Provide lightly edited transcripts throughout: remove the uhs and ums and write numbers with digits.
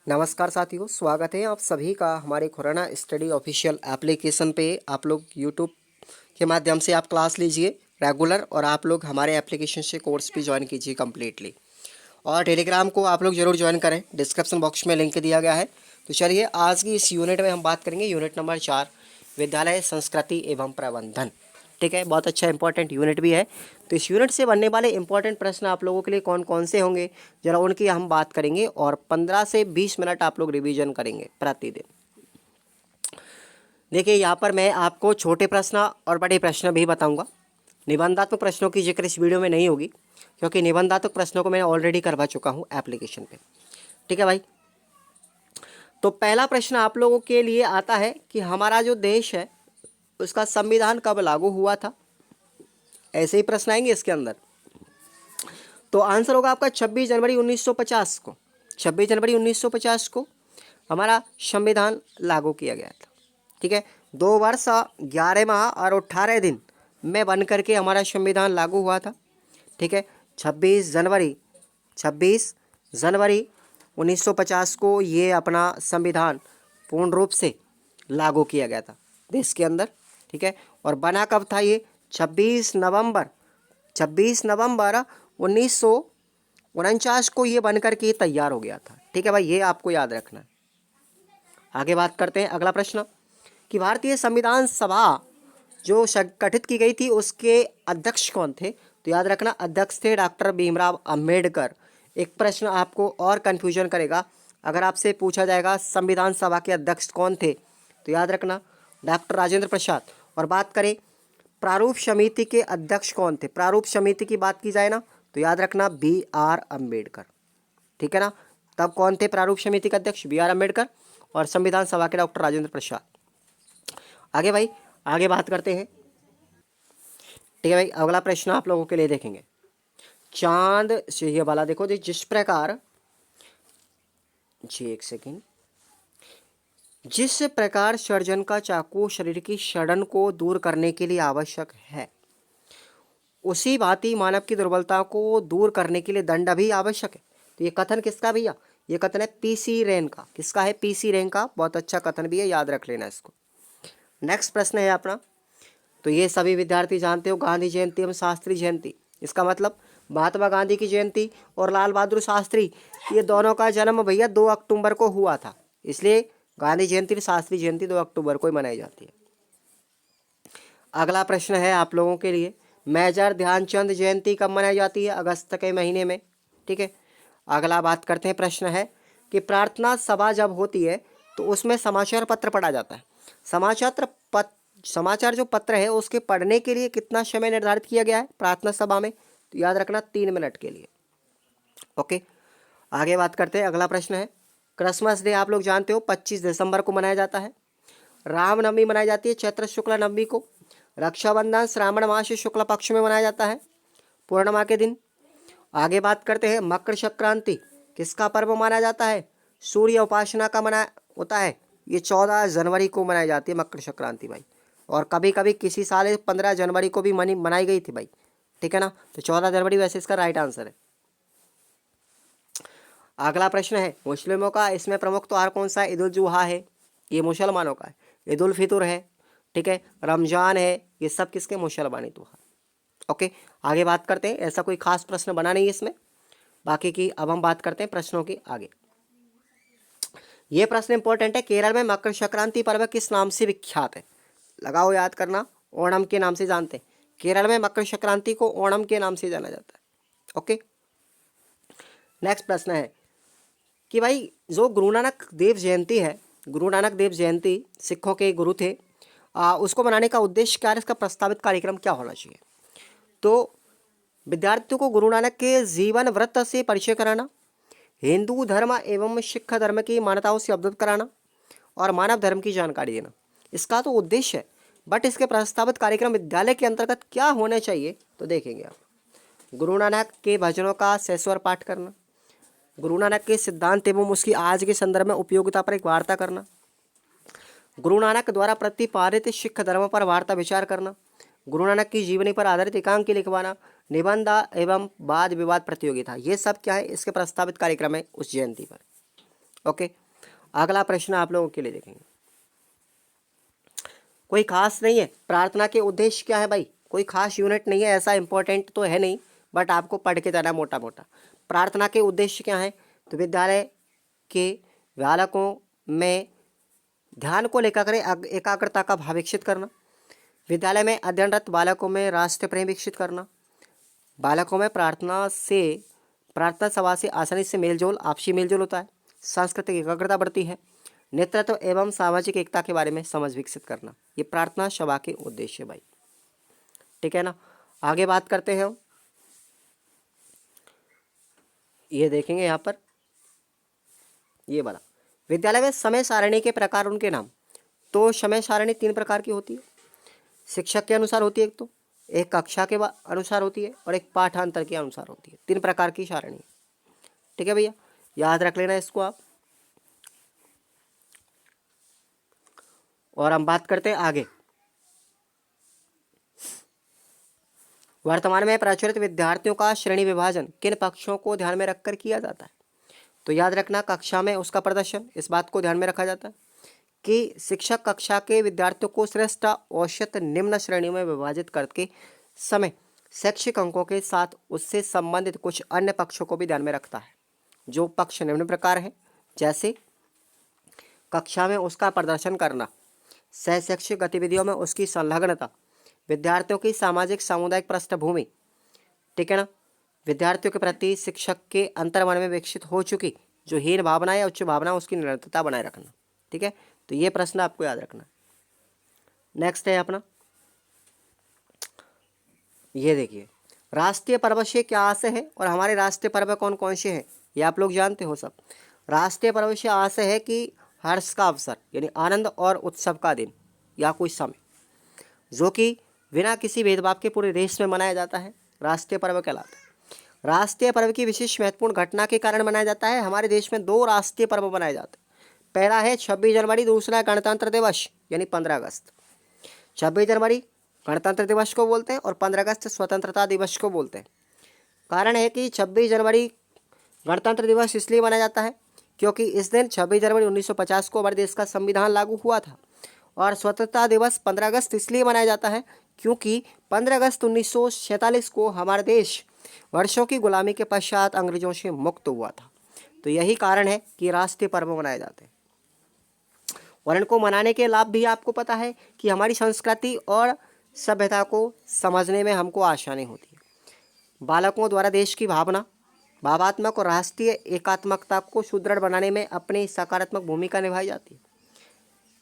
नमस्कार साथियों, स्वागत है आप सभी का हमारे खुराना स्टडी ऑफिशियल एप्लीकेशन पे। आप लोग यूट्यूब के माध्यम से आप क्लास लीजिए रेगुलर, और आप लोग हमारे एप्लीकेशन से कोर्स भी ज्वाइन कीजिए कम्प्लीटली। और टेलीग्राम को आप लोग ज़रूर ज्वाइन करें, डिस्क्रिप्शन बॉक्स में लिंक दिया गया है। तो चलिए, आज की इस यूनिट में हम बात करेंगे यूनिट नंबर 4, विद्यालय संस्कृति एवं प्रबंधन। ठीक है, बहुत अच्छा इंपॉर्टेंट यूनिट भी है। तो इस यूनिट से बनने वाले इंपॉर्टेंट प्रश्न आप लोगों के लिए कौन कौन से होंगे, जरा उनकी हम बात करेंगे, और 15 से 20 मिनट आप लोग रिवीजन करेंगे प्रतिदिन। देखिए, यहाँ पर मैं आपको छोटे प्रश्न और बड़े प्रश्न भी बताऊंगा। निबंधात्मक प्रश्नों की जिक्र इस वीडियो में नहीं होगी, क्योंकि निबंधात्मक प्रश्नों को मैं ऑलरेडी करवा चुका हूँ एप्लीकेशन पे। ठीक है भाई। तो पहला प्रश्न आप लोगों के लिए आता है कि हमारा जो देश है उसका संविधान कब लागू हुआ था। ऐसे ही प्रश्न आएंगे इसके अंदर। तो आंसर होगा आपका 26 जनवरी 1950 को। 26 जनवरी 1950 को हमारा संविधान लागू किया गया था। ठीक है, 2 वर्ष 11 माह और 18 दिन में बन करके हमारा संविधान लागू हुआ था। ठीक है, 26 जनवरी 1950 को ये अपना संविधान पूर्ण रूप से लागू किया गया था देश के अंदर। ठीक है, और बना कब था ये? 26 नवंबर 1949 को ये बनकर के तैयार हो गया था। ठीक है भाई, ये आपको याद रखना है। आगे बात करते हैं, अगला प्रश्न कि भारतीय संविधान सभा जो गठित की गई थी उसके अध्यक्ष कौन थे। तो याद रखना, अध्यक्ष थे डॉक्टर भीमराव अंबेडकर। एक प्रश्न आपको और कन्फ्यूजन करेगा, अगर आपसे पूछा जाएगा संविधान सभा के अध्यक्ष कौन थे, तो याद रखना डॉक्टर राजेंद्र प्रसाद। और बात करें प्रारूप समिति के अध्यक्ष कौन थे, प्रारूप समिति की बात की जाए ना, तो याद रखना BR अम्बेडकर। ठीक है ना, तब कौन थे प्रारूप समिति के अध्यक्ष? BR अम्बेडकर। और संविधान सभा के डॉक्टर राजेंद्र प्रसाद। आगे भाई, आगे बात करते हैं। ठीक है भाई, अगला प्रश्न आप लोगों के लिए देखेंगे, चांद से ये वाला देखो जी। जिस प्रकार जी एक सेकेंड, जिस प्रकार सर्जन का चाकू शरीर की सड़न को दूर करने के लिए आवश्यक है, उसी भांति मानव की दुर्बलता को दूर करने के लिए दंड भी आवश्यक है। तो ये कथन किसका भैया? ये कथन है PC रेन का। किसका है? PC रेन का। बहुत अच्छा कथन भी है, याद रख लेना इसको। नेक्स्ट प्रश्न है अपना, तो ये सभी विद्यार्थी जानते हो, गांधी जयंती एवं शास्त्री जयंती। इसका मतलब महात्मा गांधी की जयंती और लाल बहादुर शास्त्री, ये दोनों का जन्म भैया 2 अक्टूबर को हुआ था, इसलिए गांधी जयंती और शास्त्री जयंती 2 अक्टूबर को ही मनाई जाती है। अगला प्रश्न है आप लोगों के लिए, मेजर ध्यानचंद जयंती कब मनाई जाती है? अगस्त के महीने में। ठीक है, अगला बात करते हैं, प्रश्न है कि प्रार्थना सभा जब होती है तो उसमें समाचार पत्र पढ़ा जाता है। समाचार जो पत्र है उसके पढ़ने के लिए कितना समय निर्धारित किया गया है प्रार्थना सभा में? तो याद रखना 3 मिनट के लिए। ओके, आगे बात करते हैं, अगला प्रश्न है, क्रिसमस डे आप लोग जानते हो 25 दिसंबर को मनाया जाता है। रामनवमी मनाई जाती है चैत्र शुक्ल नवमी को। रक्षाबंधन श्रावण मास शुक्ल पक्ष में मनाया जाता है, पूर्णिमा के दिन। आगे बात करते हैं, मकर संक्रांति किसका पर्व माना जाता है? सूर्य उपासना का मना होता है। ये 14 जनवरी को मनाई जाती है मकर संक्रांति भाई, और कभी कभी किसी साल 15 जनवरी को भी मनाई गई थी भाई। ठीक है ना, तो 14 जनवरी वैसे इसका राइट आंसर है। अगला प्रश्न है, मुस्लिमों का इसमें प्रमुख त्योहार कौन सा है? ईद उल जुहा है, ये मुसलमानों का है। ईद उल फितर है, ठीक है, रमजान है, ये सब किसके? मुसलमानी त्योहार। ओके, आगे बात करते हैं, ऐसा कोई खास प्रश्न बना नहीं है इसमें बाकी की। अब हम बात करते हैं प्रश्नों की आगे। ये प्रश्न इंपॉर्टेंट है, केरल में मकर संक्रांति पर्व किस नाम से विख्यात है? लगाओ याद करना, ओणम के नाम से जानते हैं। केरल में मकर संक्रांति को ओणम के नाम से जाना जाता है। ओके, नेक्स्ट प्रश्न है कि भाई जो गुरु नानक देव जयंती है, गुरु नानक देव जयंती सिखों के गुरु थे, उसको मनाने का उद्देश्य क्या है? इसका प्रस्तावित कार्यक्रम क्या होना चाहिए? तो विद्यार्थियों को गुरु नानक के जीवन वृत्त से परिचय कराना, हिंदू धर्म एवं सिख धर्म की मान्यताओं से अवगत कराना, और मानव धर्म की जानकारी देना, इसका तो उद्देश्य है। बट इसके प्रस्तावित कार्यक्रम विद्यालय के अंतर्गत क्या होने चाहिए, तो देखेंगे आप। गुरु नानक के भजनों का सैस्वर पाठ करना, गुरु नानक के सिद्धांत एवं उसकी आज के संदर्भ में उपयोगिता पर एक वार्ता करना, गुरु नानक द्वारा प्रतिपादित सिख धर्म पर वार्ता विचार करना, गुरु नानक की जीवनी पर आधारित एकांकी लिखवाना, निबंध एवं वाद विवाद प्रतियोगिता, ये सब क्या है? इसके प्रस्तावित कार्यक्रम है उस जयंती पर। ओके, अगला प्रश्न आप लोगों के लिए देखेंगे। कोई खास नहीं है, प्रार्थना के उद्देश्य क्या है भाई? कोई खास यूनिट नहीं है, ऐसा इंपॉर्टेंट तो है नहीं, बट आपको पढ़ के जाना मोटा मोटा। प्रार्थना के उद्देश्य क्या है? तो विद्यालय के बालकों में ध्यान को लेकर एकाग्रता का भाव विकसित करना, विद्यालय में अध्ययनरत बालकों में राष्ट्र प्रेम विकसित करना, बालकों में प्रार्थना सभा से आसानी से मेलजोल, आपसी मेलजोल होता है, सांस्कृतिक एकाग्रता बढ़ती है, नेतृत्व एवं सामाजिक एकता के बारे में समझ विकसित करना। ये प्रार्थना सभा के उद्देश्य भाई, ठीक है ना। आगे बात करते हैं हम, ये देखेंगे यहाँ पर, ये वाला विद्यालय में समय सारणी के प्रकार, उनके नाम। तो समय सारणी 3 प्रकार की होती है, शिक्षक के अनुसार होती है, एक कक्षा के अनुसार होती है, और एक पाठांतर के अनुसार होती है। 3 प्रकार की सारणी, ठीक है भैया, याद रख लेना इसको आप। और हम बात करते हैं आगे, वर्तमान में प्रचलित विद्यार्थियों का श्रेणी विभाजन किन पक्षों को ध्यान में रखकर किया जाता है? तो याद रखना, कक्षा में उसका प्रदर्शन, इस बात को ध्यान में रखा जाता है कि शिक्षक कक्षा के विद्यार्थियों को श्रेष्ठ, औसत, निम्न श्रेणी में विभाजित करके समय शैक्षिक अंकों के साथ उससे संबंधित कुछ अन्य पक्षों को भी ध्यान में रखता है। जो पक्ष निम्न प्रकार है, जैसे कक्षा में उसका प्रदर्शन करना, सह शैक्षिक गतिविधियों में उसकी संलग्नता, विद्यार्थियों की सामाजिक सामुदायिक पृष्ठभूमि, ठीक है ना, विद्यार्थियों के प्रति शिक्षक के अंतर्मन में विकसित हो चुकी जो हीन भावना या उच्च भावना, उसकी निरंतरता बनाए रखना, ठीक है। तो ये प्रश्न आपको याद रखना। नेक्स्ट है अपना, ये देखिए, राष्ट्रीय पर्व से क्या आशय है और हमारे राष्ट्रीय पर्व कौन कौन से हैं, ये आप लोग जानते हो सब। राष्ट्रीय पर्व से आशय है कि हर्ष का अवसर, यानी आनंद और उत्सव का दिन या कोई समय, जो कि बिना किसी भेदभाव के पूरे देश में मनाया जाता है, राष्ट्रीय पर्व कहलाता है। राष्ट्रीय पर्व की विशेष महत्वपूर्ण घटना के कारण मनाया जाता है। हमारे देश में 2 राष्ट्रीय पर्व मनाए जाते हैं, पहला है 26 जनवरी, दूसरा गणतंत्र दिवस यानी 15 अगस्त। 26 जनवरी गणतंत्र दिवस को बोलते हैं और 15 अगस्त स्वतंत्रता दिवस को बोलते हैं। कारण है कि 26 जनवरी गणतंत्र दिवस इसलिए मनाया जाता है क्योंकि इस दिन 26 जनवरी 1950 को हमारे देश का संविधान लागू हुआ था, और स्वतंत्रता दिवस 15 अगस्त इसलिए मनाया जाता है क्योंकि 15 अगस्त 1947 को हमारा देश वर्षों की गुलामी के पश्चात अंग्रेजों से मुक्त हुआ था। तो यही कारण है कि राष्ट्रीय पर्व मनाए जाते हैं, और इनको मनाने के लाभ भी आपको पता है कि हमारी संस्कृति और सभ्यता को समझने में हमको आसानी होती है। बालकों द्वारा देश की भावना, भावात्मक और राष्ट्रीय एकात्मकता को सुदृढ़ बनाने में अपनी सकारात्मक भूमिका निभाई जाती है।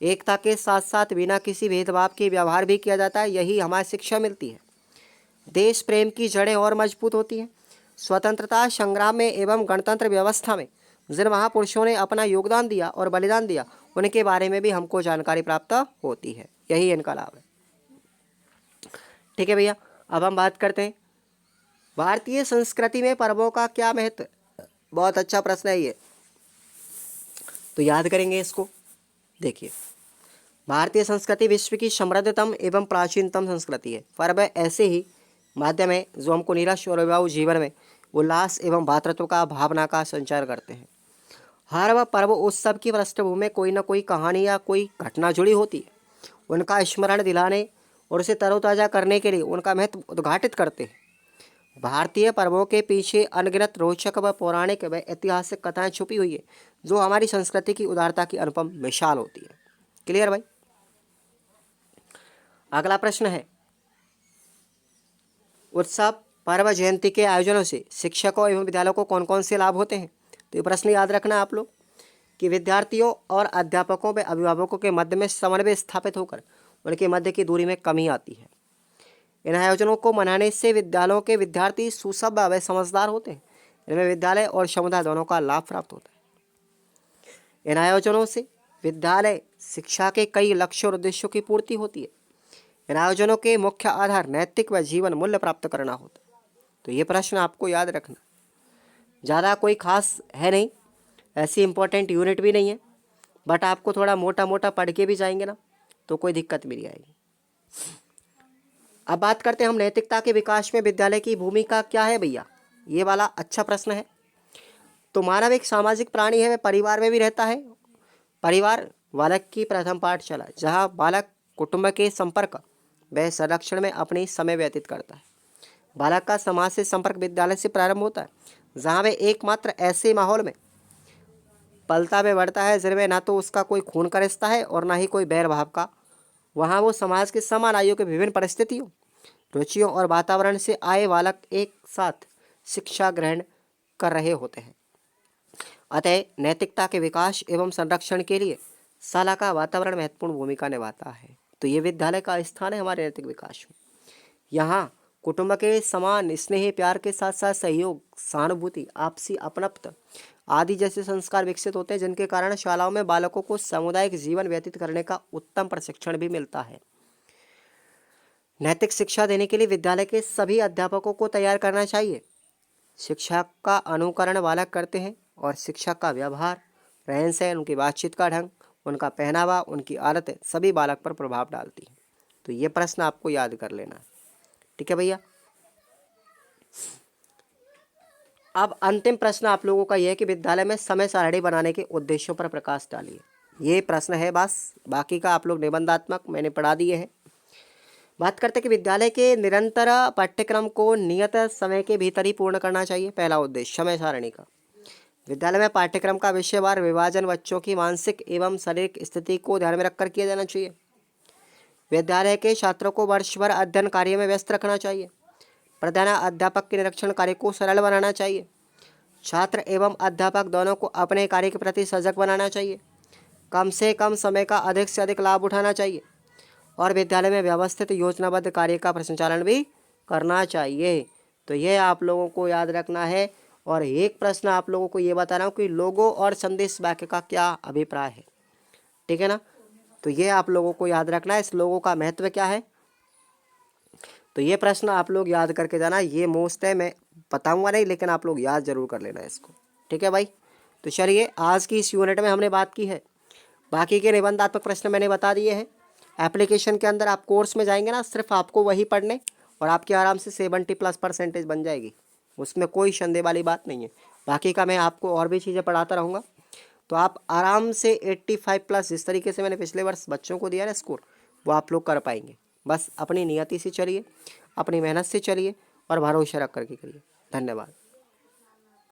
एकता के साथ साथ बिना किसी भेदभाव के व्यवहार भी किया जाता है, यही हमारी शिक्षा मिलती है। देश प्रेम की जड़ें और मजबूत होती हैं। स्वतंत्रता संग्राम में एवं गणतंत्र व्यवस्था में जिन महापुरुषों ने अपना योगदान दिया और बलिदान दिया, उनके बारे में भी हमको जानकारी प्राप्त होती है, यही इनका लाभ है, ठीक है भैया। अब हम बात करते हैं भारतीय संस्कृति में पर्वों का क्या महत्व है। बहुत अच्छा प्रश्न है ये, तो याद करेंगे इसको। देखिए, भारतीय संस्कृति विश्व की समृद्धतम एवं प्राचीनतम संस्कृति है। पर्व ऐसे ही माध्यम है जो हमको निराश और विवाह जीवन में उल्लास एवं भातृत्व का भावना का संचार करते हैं। हर वह पर्व उत्सव की पृष्ठभूमि में कोई ना कोई कहानी या कोई घटना जुड़ी होती है। उनका स्मरण दिलाने और उसे तरोताज़ा करने के लिए उनका महत्व उद्घाटित करते हैं। भारतीय पर्वों के पीछे अनगिनत रोचक व पौराणिक व ऐतिहासिक कथाएं छुपी हुई है जो हमारी संस्कृति की उदारता की अनुपम मिसाल होती है। क्लियर भाई। अगला प्रश्न है, उत्सव, पर्व, जयंती के आयोजनों से शिक्षकों एवं विद्यालयों को कौन कौन से लाभ होते हैं। तो ये प्रश्न याद रखना आप लोग कि विद्यार्थियों और अध्यापकों व अभिभावकों के मध्य में समन्वय स्थापित होकर उनके मध्य की दूरी में कमी आती है। इन आयोजनों को मनाने से विद्यालयों के विद्यार्थी सुसभ्य व समझदार होते हैं। इनमें विद्यालय और समुदाय दोनों का लाभ प्राप्त होता है। इन आयोजनों से विद्यालय शिक्षा के कई लक्ष्यों और उद्देश्यों की पूर्ति होती है। इन आयोजनों के मुख्य आधार नैतिक व जीवन मूल्य प्राप्त करना होता है। तो ये प्रश्न आपको याद रखना, ज़्यादा कोई खास है नहीं, ऐसी इंपॉर्टेंट यूनिट भी नहीं है, बट आपको थोड़ा मोटा मोटा पढ़ के भी जाएंगे ना तो कोई दिक्कत भी नहीं आएगी। अब बात करते हैं हम नैतिकता के विकास में विद्यालय की भूमिका क्या है भैया। ये वाला अच्छा प्रश्न है। तो मानव एक सामाजिक प्राणी है, वह परिवार में भी रहता है। परिवार बालक की प्रथम पाठशाला, जहाँ बालक कुटुंब के संपर्क व संरक्षण में अपनी समय व्यतीत करता है। बालक का समाज से संपर्क विद्यालय से प्रारंभ होता है, जहाँ वह एकमात्र ऐसे माहौल में पलता व बढ़ता है जिनमें ना तो उसका कोई खून का रिश्ता है और ना ही कोई बैर भाव का। वहाँ वो समाज के समान आयु के विभिन्न परिस्थितियों, रुचियों और वातावरण से आए बालक एक साथ शिक्षा ग्रहण कर रहे होते हैं। अतः नैतिकता के विकास एवं संरक्षण के लिए शाला का वातावरण महत्वपूर्ण भूमिका निभाता है। तो ये विद्यालय का स्थान है हमारे नैतिक विकास में। यहाँ कुटुंब के समान स्नेह प्यार के साथ साथ सहयोग, सहानुभूति, आपसी अपनत्व आदि जैसे संस्कार विकसित होते हैं, जिनके कारण शालाओं में बालकों को सामुदायिक जीवन व्यतीत करने का उत्तम प्रशिक्षण भी मिलता है। नैतिक शिक्षा देने के लिए विद्यालय के सभी अध्यापकों को तैयार करना चाहिए। शिक्षक का अनुकरण बालक करते हैं और शिक्षक का व्यवहार, रहन सहन, उनकी बातचीत का ढंग, उनका पहनावा, उनकी आदतें सभी बालक पर प्रभाव डालती हैं। तो ये प्रश्न आपको याद कर लेना है, ठीक है भैया। अब अंतिम प्रश्न आप लोगों का यह है कि विद्यालय में समय सारणी बनाने के उद्देश्यों पर प्रकाश डालिए। ये प्रश्न है बस, बाकी का आप लोग निबंधात्मक मैंने पढ़ा दिए हैं। बात करते हैं कि विद्यालय के निरंतर पाठ्यक्रम को नियत समय के भीतर ही पूर्ण करना चाहिए। पहला उद्देश्य समय सारणी का, विद्यालय में पाठ्यक्रम का विषयवार विभाजन बच्चों की मानसिक एवं शारीरिक स्थिति को ध्यान में रखकर किया जाना चाहिए। विद्यालय के छात्रों को वर्ष भर अध्ययन कार्य में व्यस्त रखना चाहिए। प्रधान अध्यापक के निरीक्षण कार्य को सरल बनाना चाहिए। छात्र एवं अध्यापक दोनों को अपने कार्य के प्रति सजग बनाना चाहिए। कम से कम समय का अधिक से अधिक लाभ उठाना चाहिए और विद्यालय में व्यवस्थित योजनाबद्ध कार्य का संचालन भी करना चाहिए। तो यह आप लोगों को याद रखना है। और एक प्रश्न आप लोगों को ये बता रहा हूँ कि लोगो और संदेश वाक्य का क्या अभिप्राय है, ठीक है ना। तो ये आप लोगों को याद रखना है, इस लोगों का महत्व क्या है। तो ये प्रश्न आप लोग याद करके जाना। ये मोस्ट है, मैं बताऊंगा नहीं, लेकिन आप लोग याद जरूर कर लेना इसको, ठीक है भाई। तो चलिए, आज की इस यूनिट में हमने बात की है, बाकी के निबंधात्मक प्रश्न मैंने बता दिए हैं। एप्लीकेशन के अंदर आप कोर्स में जाएंगे ना, सिर्फ आपको वही पढ़ने और आपकी आराम से 70+ % बन जाएगी, उसमें कोई संदेह वाली बात नहीं है। बाकी का मैं आपको और भी चीज़ें पढ़ाता रहूँगा, तो आप आराम से 85+, जिस तरीके से मैंने पिछले वर्ष बच्चों को दिया ना स्कोर, वो आप लोग कर पाएंगे। बस अपनी नियति से चलिए, अपनी मेहनत से चलिए और भरोसा रख करके करिए। धन्यवाद।